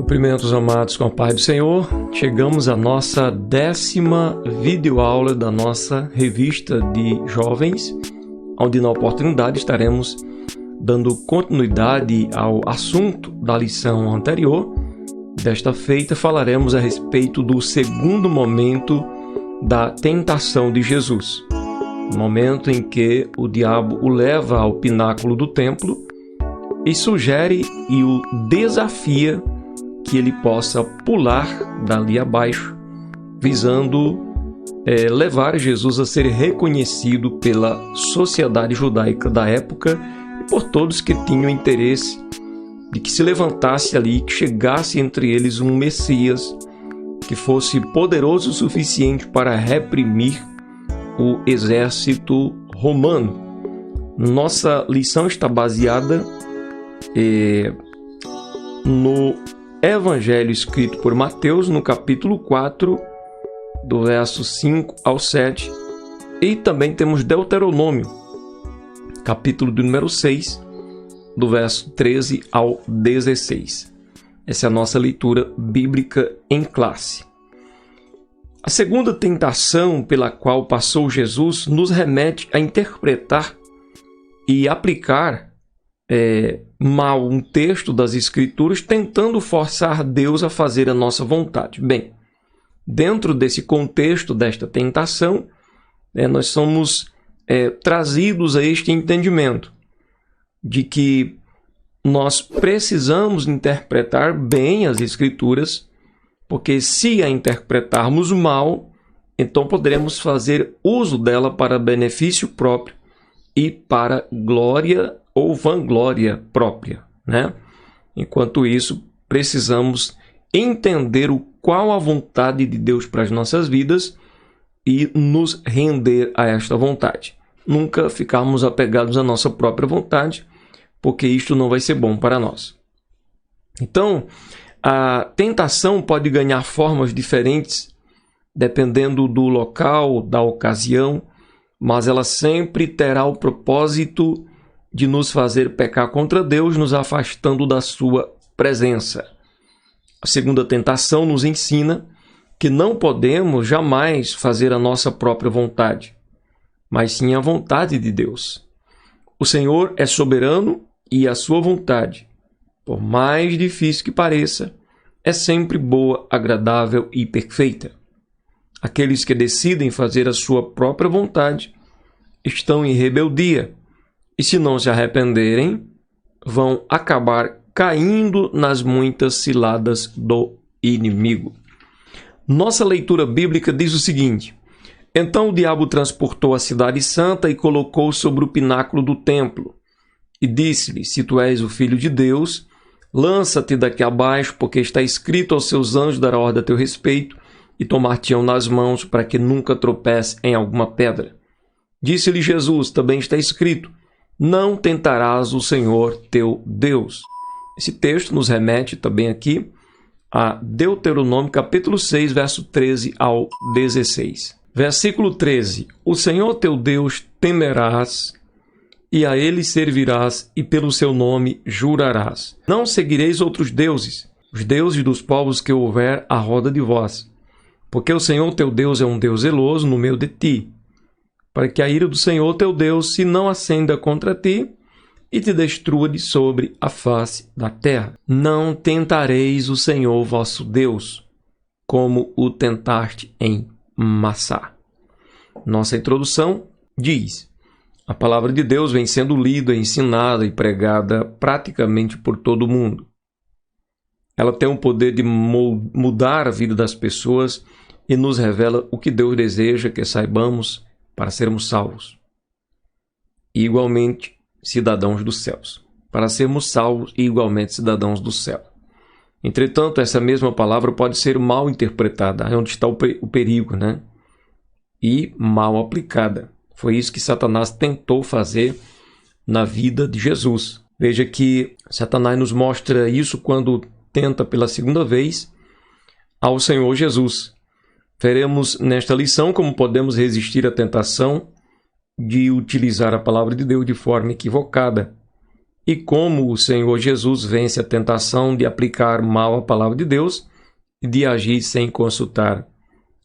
Cumprimentos, amados, com a paz do Senhor. Chegamos à nossa 10ª videoaula da nossa revista de jovens, onde na oportunidade estaremos dando continuidade ao assunto da lição anterior. Desta feita falaremos a respeito do segundo momento da tentação de Jesus, o momento em que o diabo o leva ao pináculo do templo e sugere e o desafia que ele possa pular dali abaixo, visando levar Jesus a ser reconhecido pela sociedade judaica da época e por todos que tinham interesse de que se levantasse ali, que chegasse entre eles um Messias que fosse poderoso o suficiente para reprimir o exército romano. Nossa lição está baseada no Evangelho escrito por Mateus, no capítulo 4, do verso 5 ao 7, e também temos Deuteronômio, capítulo de número 6, do verso 13 ao 16. Essa é a nossa leitura bíblica em classe. A segunda tentação pela qual passou Jesus nos remete a interpretar e aplicar mal um texto das Escrituras, tentando forçar Deus a fazer a nossa vontade. Bem, dentro desse contexto desta tentação, nós somos trazidos a este entendimento de que nós precisamos interpretar bem as Escrituras, porque se a interpretarmos mal, então poderemos fazer uso dela para benefício próprio e para glória ou vanglória própria, né? Enquanto isso, precisamos entender qual a vontade de Deus para as nossas vidas e nos render a esta vontade. Nunca ficarmos apegados à nossa própria vontade, porque isto não vai ser bom para nós. Então, a tentação pode ganhar formas diferentes, dependendo do local, da ocasião, mas ela sempre terá o propósito de nos fazer pecar contra Deus, nos afastando da sua presença. A segunda tentação nos ensina que não podemos jamais fazer a nossa própria vontade, mas sim a vontade de Deus. O Senhor é soberano e a sua vontade, por mais difícil que pareça, é sempre boa, agradável e perfeita. Aqueles que decidem fazer a sua própria vontade estão em rebeldia, e se não se arrependerem, vão acabar caindo nas muitas ciladas do inimigo. Nossa leitura bíblica diz o seguinte: então o diabo transportou a cidade santa e colocou sobre o pináculo do templo, e disse-lhe: se tu és o filho de Deus, lança-te daqui abaixo, porque está escrito: aos seus anjos dará ordem a teu respeito, e tomar-te-ão nas mãos, para que nunca tropece em alguma pedra. Disse-lhe Jesus: também está escrito: não tentarás o Senhor teu Deus. Esse texto nos remete também aqui a Deuteronômio, capítulo 6, verso 13 ao 16. Versículo 13. O Senhor teu Deus temerás, e a ele servirás, e pelo seu nome jurarás. Não seguireis outros deuses, os deuses dos povos que houver à roda de vós, porque o Senhor teu Deus é um Deus zeloso no meio de ti, para que a ira do Senhor teu Deus se não acenda contra ti e te destrua de sobre a face da terra. Não tentareis o Senhor vosso Deus, como o tentaste em Massá. Nossa introdução diz: a palavra de Deus vem sendo lida, ensinada e pregada praticamente por todo o mundo. Ela tem o poder de mudar a vida das pessoas e nos revela o que Deus deseja que saibamos para sermos salvos, e igualmente cidadãos dos céus, para sermos salvos e igualmente cidadãos do céu. Entretanto, essa mesma palavra pode ser mal interpretada, é onde está o perigo, né? E mal aplicada. Foi isso que Satanás tentou fazer na vida de Jesus. Veja que Satanás nos mostra isso quando tenta pela segunda vez ao Senhor Jesus. Veremos nesta lição como podemos resistir à tentação de utilizar a palavra de Deus de forma equivocada e como o Senhor Jesus vence a tentação de aplicar mal a palavra de Deus e de agir sem consultar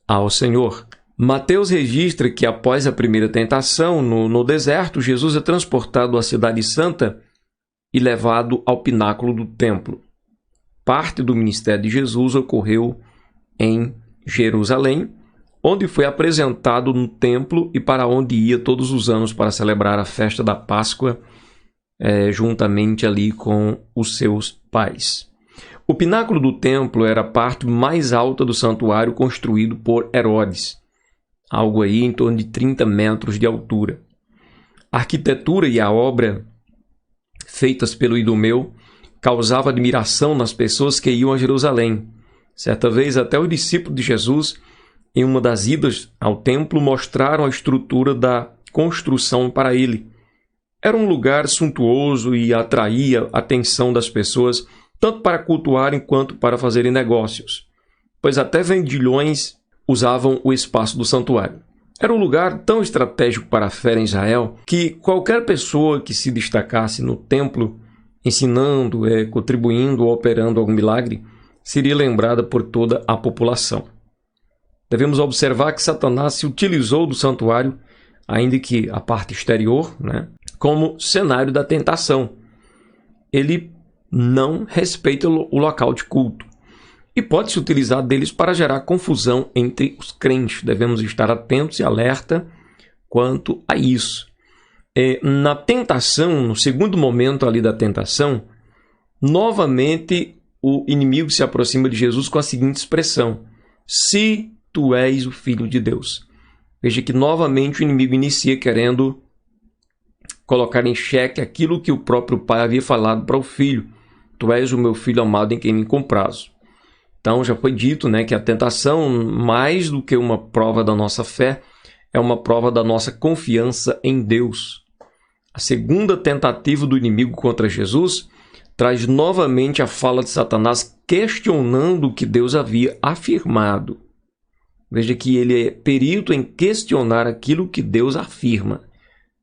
ao Senhor. Mateus registra que após a primeira tentação no deserto, Jesus é transportado à Cidade Santa e levado ao pináculo do templo. Parte do ministério de Jesus ocorreu em Jerusalém, onde foi apresentado no templo e para onde ia todos os anos para celebrar a festa da Páscoa, juntamente ali com os seus pais. O pináculo do templo era a parte mais alta do santuário construído por Herodes, algo aí em torno de 30 metros de altura. A arquitetura e a obra feitas pelo Idumeu causava admiração nas pessoas que iam a Jerusalém. Certa vez, até os discípulos de Jesus, em uma das idas ao templo, mostraram a estrutura da construção para ele. Era um lugar suntuoso e atraía a atenção das pessoas, tanto para cultuarem quanto para fazerem negócios, pois até vendilhões usavam o espaço do santuário. Era um lugar tão estratégico para a fé em Israel que qualquer pessoa que se destacasse no templo, ensinando, contribuindo ou operando algum milagre, seria lembrada por toda a população. Devemos observar que Satanás se utilizou do santuário, ainda que a parte exterior, como cenário da tentação. Ele não respeita o local de culto e pode se utilizar deles para gerar confusão entre os crentes. Devemos estar atentos e alerta quanto a isso. Na tentação, no segundo momento ali da tentação, novamente o inimigo se aproxima de Jesus com a seguinte expressão: se tu és o Filho de Deus. Veja que novamente o inimigo inicia querendo colocar em xeque aquilo que o próprio pai havia falado para o filho: tu és o meu filho amado em quem me comprazo. Então já foi dito que a tentação, mais do que uma prova da nossa fé, é uma prova da nossa confiança em Deus. A segunda tentativa do inimigo contra Jesus traz novamente a fala de Satanás questionando o que Deus havia afirmado. Veja que ele é perito em questionar aquilo que Deus afirma.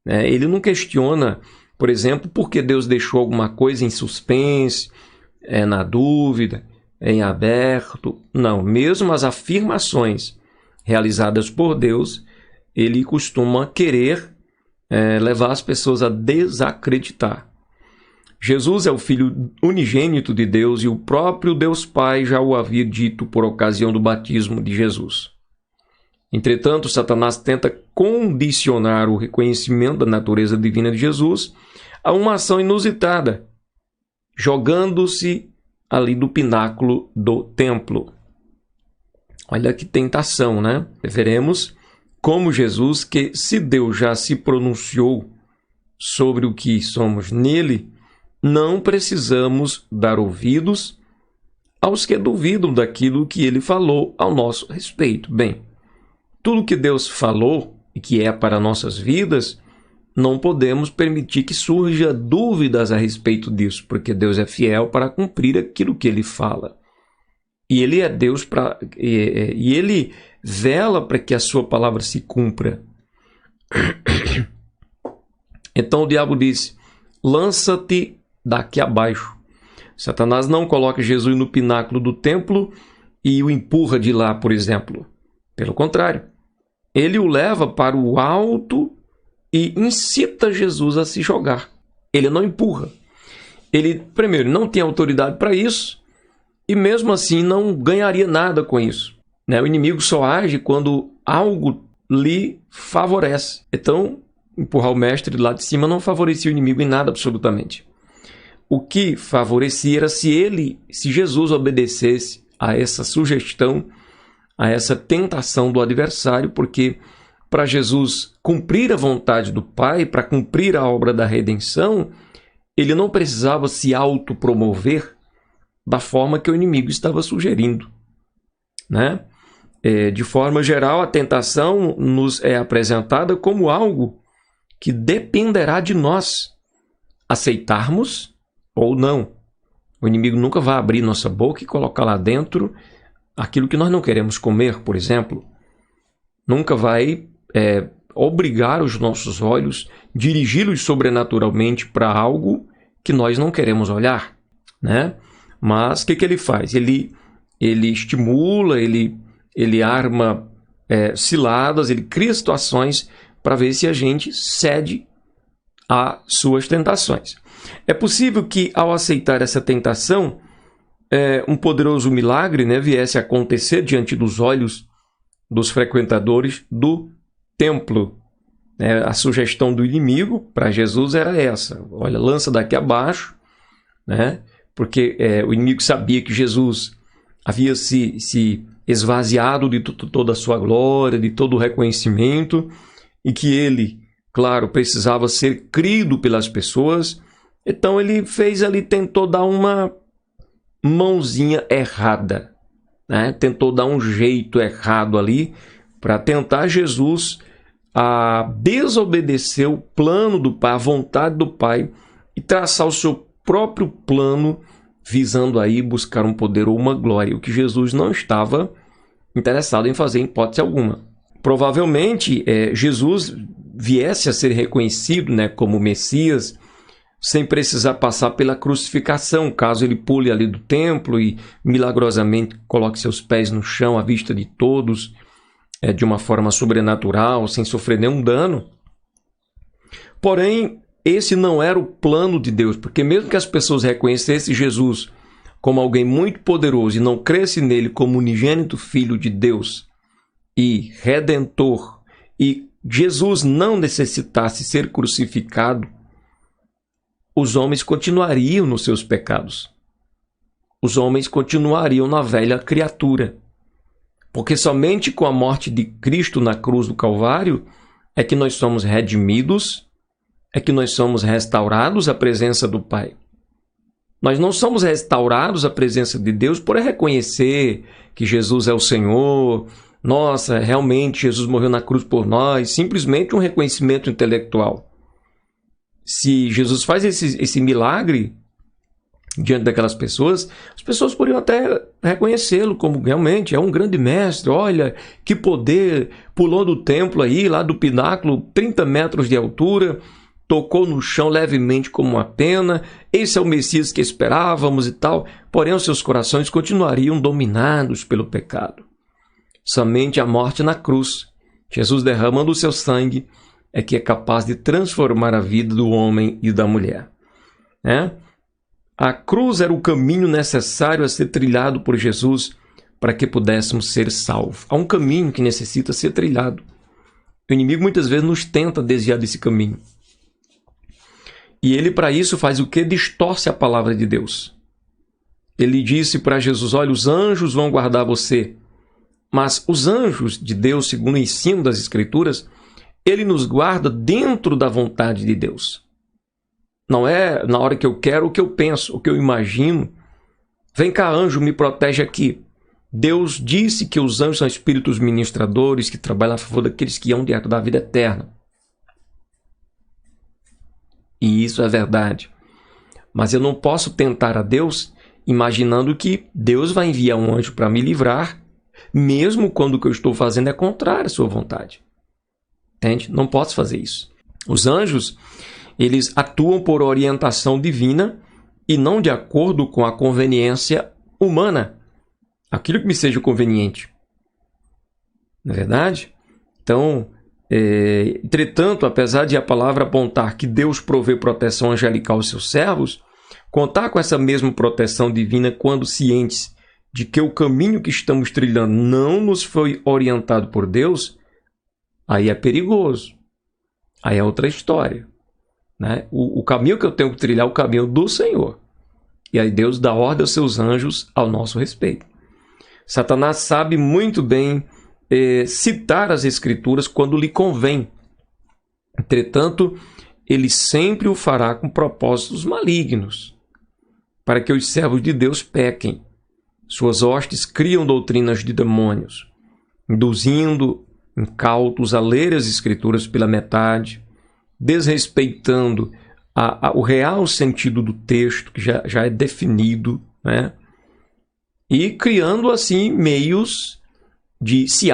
Ele não questiona, por exemplo, por que Deus deixou alguma coisa em suspense, na dúvida, em aberto. Não, mesmo as afirmações realizadas por Deus, ele costuma querer levar as pessoas a desacreditar. Jesus é o Filho unigênito de Deus e o próprio Deus Pai já o havia dito por ocasião do batismo de Jesus. Entretanto, Satanás tenta condicionar o reconhecimento da natureza divina de Jesus a uma ação inusitada, jogando-se ali do pináculo do templo. Olha que tentação, Veremos como Jesus, que se Deus já se pronunciou sobre o que somos nele, não precisamos dar ouvidos aos que duvidam daquilo que ele falou ao nosso respeito. Bem, tudo que Deus falou e que é para nossas vidas, não podemos permitir que surja dúvidas a respeito disso, porque Deus é fiel para cumprir aquilo que ele fala. E ele é Deus e ele vela para que a sua palavra se cumpra. Então o diabo disse: lança-te daqui abaixo. Satanás não coloca Jesus no pináculo do templo e o empurra de lá, por exemplo. Pelo contrário, ele o leva para o alto e incita Jesus a se jogar. Ele não empurra. Ele, primeiro, não tem autoridade para isso e mesmo assim não ganharia nada com isso. O inimigo só age quando algo lhe favorece. Então, empurrar o mestre lá de cima não favorecia o inimigo em nada absolutamente. O que favorecia era se Jesus obedecesse a essa sugestão, a essa tentação do adversário, porque para Jesus cumprir a vontade do Pai, para cumprir a obra da redenção, ele não precisava se autopromover da forma que o inimigo estava sugerindo. De forma geral, a tentação nos é apresentada como algo que dependerá de nós aceitarmos ou não. O inimigo nunca vai abrir nossa boca e colocar lá dentro aquilo que nós não queremos comer, por exemplo. Nunca vai obrigar os nossos olhos, dirigi-los sobrenaturalmente para algo que nós não queremos olhar, né? Mas o que ele faz? Ele estimula, ele arma ciladas, ele cria situações para ver se a gente cede às suas tentações. É possível que, ao aceitar essa tentação, um poderoso milagre, né, viesse a acontecer diante dos olhos dos frequentadores do templo. A sugestão do inimigo para Jesus era essa: olha, lança daqui abaixo, né? Porque o inimigo sabia que Jesus havia se esvaziado de toda a sua glória, de todo o reconhecimento, e que ele, claro, precisava ser crido pelas pessoas. Então ele fez ali, tentou dar uma mãozinha errada, né? Tentou dar um jeito errado ali para tentar Jesus a desobedecer o plano do Pai, a vontade do Pai, e traçar o seu próprio plano, visando aí buscar um poder ou uma glória, o que Jesus não estava interessado em fazer em hipótese alguma. Provavelmente Jesus viesse a ser reconhecido, né, como Messias, sem precisar passar pela crucificação, caso ele pule ali do templo e milagrosamente coloque seus pés no chão à vista de todos, de uma forma sobrenatural, sem sofrer nenhum dano. Porém, esse não era o plano de Deus, porque mesmo que as pessoas reconhecessem Jesus como alguém muito poderoso e não crescem nele como unigênito Filho de Deus e Redentor, e Jesus não necessitasse ser crucificado, os homens continuariam nos seus pecados. Os homens continuariam na velha criatura. Porque somente com a morte de Cristo na cruz do Calvário é que nós somos redimidos, é que nós somos restaurados à presença do Pai. Nós não somos restaurados à presença de Deus por reconhecer que Jesus é o Senhor. Nossa, realmente Jesus morreu na cruz por nós. Simplesmente um reconhecimento intelectual. Se Jesus faz esse milagre diante daquelas pessoas, as pessoas poderiam até reconhecê-lo como realmente é um grande mestre. Olha, que poder, pulou do templo aí, lá do pináculo, 30 metros de altura, tocou no chão levemente como uma pena, esse é o Messias que esperávamos e tal. Porém, os seus corações continuariam dominados pelo pecado. Somente a morte na cruz, Jesus derramando o seu sangue, é que é capaz de transformar a vida do homem e da mulher. A cruz era o caminho necessário a ser trilhado por Jesus para que pudéssemos ser salvos. Há um caminho que necessita ser trilhado. O inimigo muitas vezes nos tenta desviar desse caminho. E ele, para isso, faz o quê? Distorce a palavra de Deus. Ele disse para Jesus: olha, os anjos vão guardar você. Mas os anjos de Deus, segundo o ensino das Escrituras, ele nos guarda dentro da vontade de Deus. Não é na hora que eu quero, o que eu penso, o que eu imagino. Vem cá, anjo, me protege aqui. Deus disse que os anjos são espíritos ministradores que trabalham a favor daqueles que hão de herdar a vida eterna. E isso é verdade. Mas eu não posso tentar a Deus imaginando que Deus vai enviar um anjo para me livrar, mesmo quando o que eu estou fazendo é contrário à sua vontade. Entende? Não posso fazer isso. Os anjos, eles atuam por orientação divina e não de acordo com a conveniência humana. Aquilo que me seja conveniente. Não é verdade? Então, entretanto, apesar de a palavra apontar que Deus provê proteção angelical aos seus servos, contar com essa mesma proteção divina quando cientes de que o caminho que estamos trilhando não nos foi orientado por Deus, aí é perigoso. Aí é outra história. Né? O caminho que eu tenho que trilhar é o caminho do Senhor. E aí Deus dá ordem aos seus anjos ao nosso respeito. Satanás sabe muito bem citar as Escrituras quando lhe convém. Entretanto, ele sempre o fará com propósitos malignos, para que os servos de Deus pequem. Suas hostes criam doutrinas de demônios, induzindo incautos a ler as Escrituras pela metade, desrespeitando o real sentido do texto, que já é definido, né? E criando assim meios de se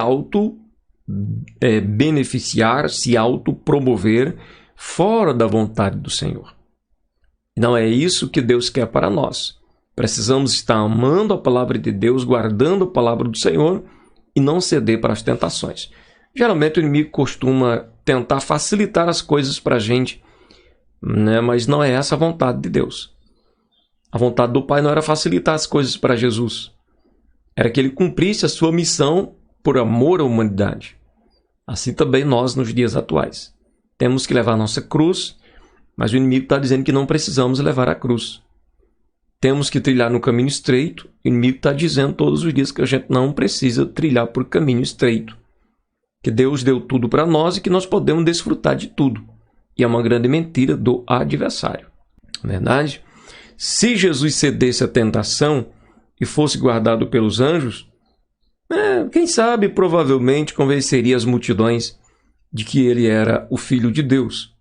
beneficiar, se autopromover fora da vontade do Senhor. Não é isso que Deus quer para nós. Precisamos estar amando a palavra de Deus, guardando a palavra do Senhor e não ceder para as tentações. Geralmente o inimigo costuma tentar facilitar as coisas para a gente, né? Mas não é essa a vontade de Deus. A vontade do Pai não era facilitar as coisas para Jesus. Era que ele cumprisse a sua missão por amor à humanidade. Assim também nós nos dias atuais. Temos que levar nossa cruz, mas o inimigo está dizendo que não precisamos levar a cruz. Temos que trilhar no caminho estreito. O inimigo está dizendo todos os dias que a gente não precisa trilhar por caminho estreito. Que Deus deu tudo para nós e que nós podemos desfrutar de tudo. E é uma grande mentira do adversário. Não é verdade? Se Jesus cedesse à tentação e fosse guardado pelos anjos, quem sabe, provavelmente, convenceria as multidões de que ele era o Filho de Deus.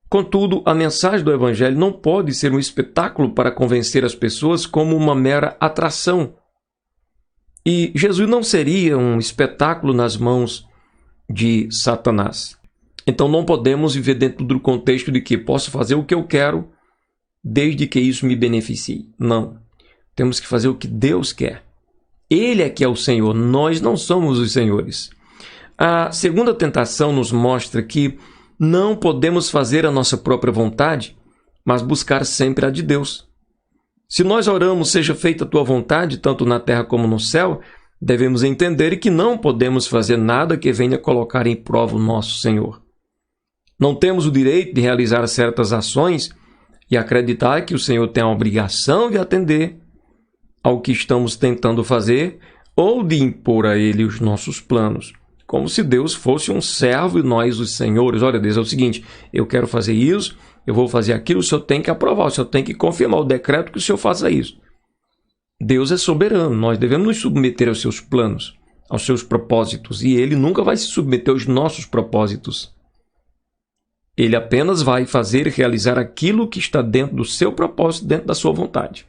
Contudo, a mensagem do Evangelho não pode ser um espetáculo para convencer as pessoas como uma mera atração. E Jesus não seria um espetáculo nas mãos de Satanás. Então não podemos viver dentro do contexto de que posso fazer o que eu quero desde que isso me beneficie. Não. Temos que fazer o que Deus quer. Ele é que é o Senhor, nós não somos os senhores. A segunda tentação nos mostra que não podemos fazer a nossa própria vontade, mas buscar sempre a de Deus. Se nós oramos, seja feita a tua vontade, tanto na terra como no céu, devemos entender que não podemos fazer nada que venha colocar em prova o nosso Senhor. Não temos o direito de realizar certas ações e acreditar que o Senhor tem a obrigação de atender ao que estamos tentando fazer ou de impor a Ele os nossos planos. Como se Deus fosse um servo e nós os senhores. Olha, Deus, é o seguinte, eu quero fazer isso, eu vou fazer aquilo, o Senhor tem que aprovar, o Senhor tem que confirmar o decreto que o Senhor faça isso. Deus é soberano, nós devemos nos submeter aos seus planos, aos seus propósitos, e Ele nunca vai se submeter aos nossos propósitos. Ele apenas vai fazer e realizar aquilo que está dentro do seu propósito, dentro da sua vontade.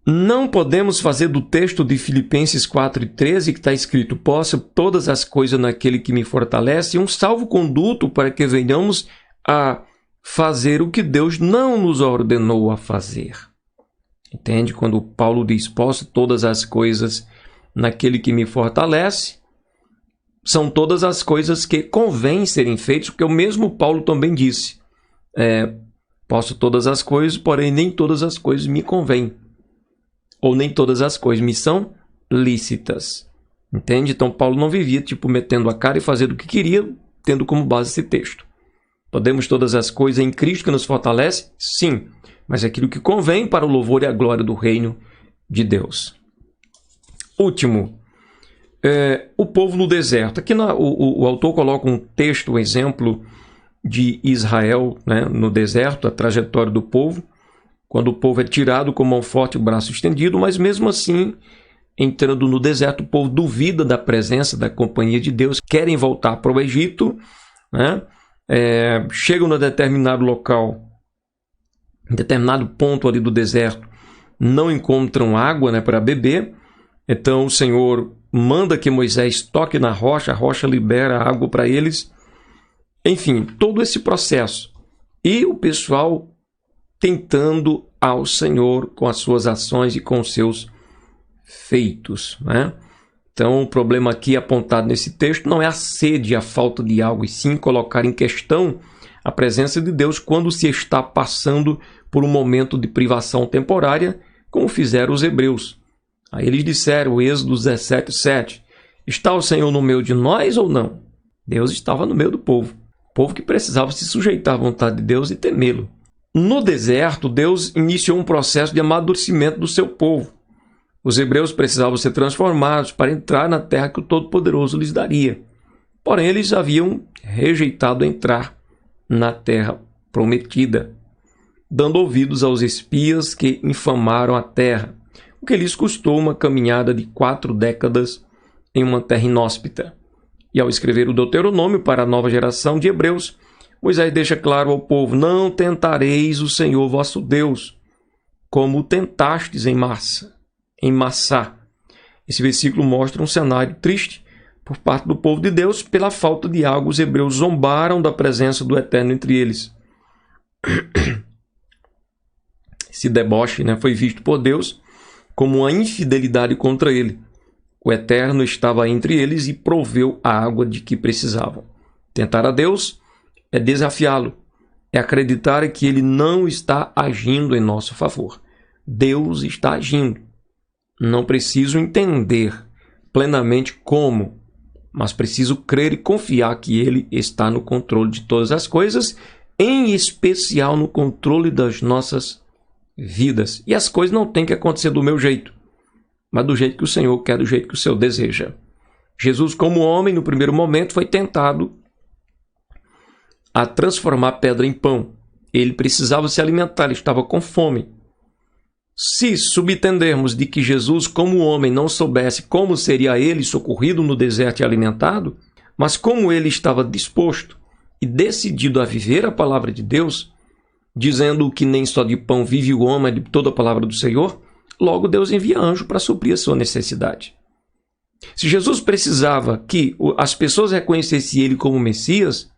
Não podemos fazer do texto de Filipenses 4:13, que está escrito, posso todas as coisas naquele que me fortalece, um salvo-conduto para que venhamos a fazer o que Deus não nos ordenou a fazer. Entende? Quando Paulo diz, posso todas as coisas naquele que me fortalece, são todas as coisas que convém serem feitas, porque o mesmo Paulo também disse, posso todas as coisas, porém nem todas as coisas me convêm. Ou nem todas as coisas me são lícitas. Entende? Então Paulo não vivia metendo a cara e fazendo o que queria, tendo como base esse texto. Podemos todas as coisas em Cristo que nos fortalece? Sim. Mas é aquilo que convém para o louvor e a glória do reino de Deus. Último. O povo no deserto. Aqui o autor coloca um texto, um exemplo de Israel, né, no deserto, a trajetória do povo. Quando o povo é tirado com mão forte e o braço estendido, mas mesmo assim, entrando no deserto, o povo duvida da presença, da companhia de Deus, querem voltar para o Egito, né? Chegam num determinado local, em determinado ponto ali do deserto, não encontram água, né, para beber, então o Senhor manda que Moisés toque na rocha, a rocha libera água para eles, enfim, todo esse processo. E o pessoal tentando ao Senhor com as suas ações e com os seus feitos, né? Então, o problema aqui apontado nesse texto não é a sede, a falta de algo, e sim colocar em questão a presença de Deus quando se está passando por um momento de privação temporária, como fizeram os hebreus. Aí eles disseram, Êxodo 17:7, está o Senhor no meio de nós ou não? Deus estava no meio do povo. O povo que precisava se sujeitar à vontade de Deus e temê-lo. No deserto, Deus iniciou um processo de amadurecimento do seu povo. Os hebreus precisavam ser transformados para entrar na terra que o Todo-Poderoso lhes daria. Porém, eles haviam rejeitado entrar na terra prometida, dando ouvidos aos espias que infamaram a terra, o que lhes custou uma caminhada de 4 décadas em uma terra inóspita. E ao escrever o Deuteronômio para a nova geração de hebreus, Moisés deixa claro ao povo, não tentareis o Senhor vosso Deus, como o tentastes em Massá. Esse versículo mostra um cenário triste por parte do povo de Deus. Pela falta de água, os hebreus zombaram da presença do Eterno entre eles. Esse deboche, foi visto por Deus como uma infidelidade contra ele. O Eterno estava entre eles e proveu a água de que precisavam. Tentar a Deus é desafiá-lo, é acreditar que ele não está agindo em nosso favor. Deus está agindo. Não preciso entender plenamente como, mas preciso crer e confiar que ele está no controle de todas as coisas, em especial no controle das nossas vidas. E as coisas não têm que acontecer do meu jeito, mas do jeito que o Senhor quer, do jeito que o Senhor deseja. Jesus, como homem, no primeiro momento, foi tentado a transformar pedra em pão. Ele precisava se alimentar, ele estava com fome. Se subtendermos de que Jesus, como homem, não soubesse como seria ele socorrido no deserto e alimentado, mas como ele estava disposto e decidido a viver a palavra de Deus, dizendo que nem só de pão vive o homem, mas de toda a palavra do Senhor, logo Deus envia anjo para suprir a sua necessidade. Se Jesus precisava que as pessoas reconhecessem ele como Messias,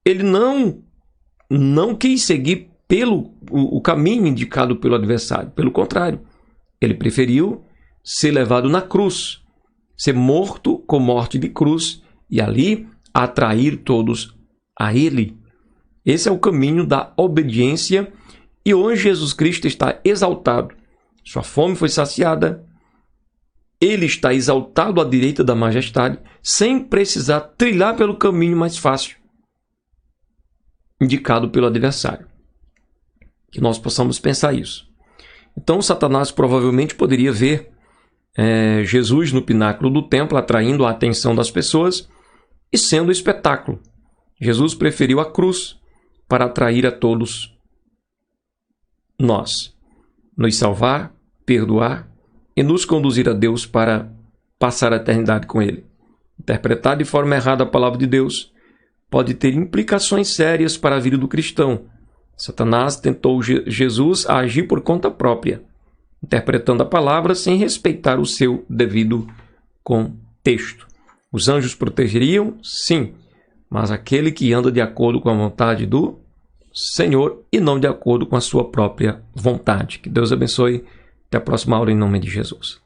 ele não quis seguir pelo o caminho indicado pelo adversário. Pelo contrário, ele preferiu ser levado na cruz, ser morto com morte de cruz e ali atrair todos a ele. Esse é o caminho da obediência e hoje Jesus Cristo está exaltado. Sua fome foi saciada, ele está exaltado à direita da majestade, sem precisar trilhar pelo caminho mais fácil indicado pelo adversário. Que nós possamos pensar isso. Então, Satanás provavelmente poderia ver Jesus no pináculo do templo, atraindo a atenção das pessoas e sendo espetáculo. Jesus preferiu a cruz para atrair a todos nós, nos salvar, perdoar e nos conduzir a Deus para passar a eternidade com Ele. Interpretar de forma errada a palavra de Deus pode ter implicações sérias para a vida do cristão. Satanás tentou Jesus a agir por conta própria, interpretando a palavra sem respeitar o seu devido contexto. Os anjos protegeriam? Sim, mas aquele que anda de acordo com a vontade do Senhor e não de acordo com a sua própria vontade. Que Deus abençoe. Até a próxima aula em nome de Jesus.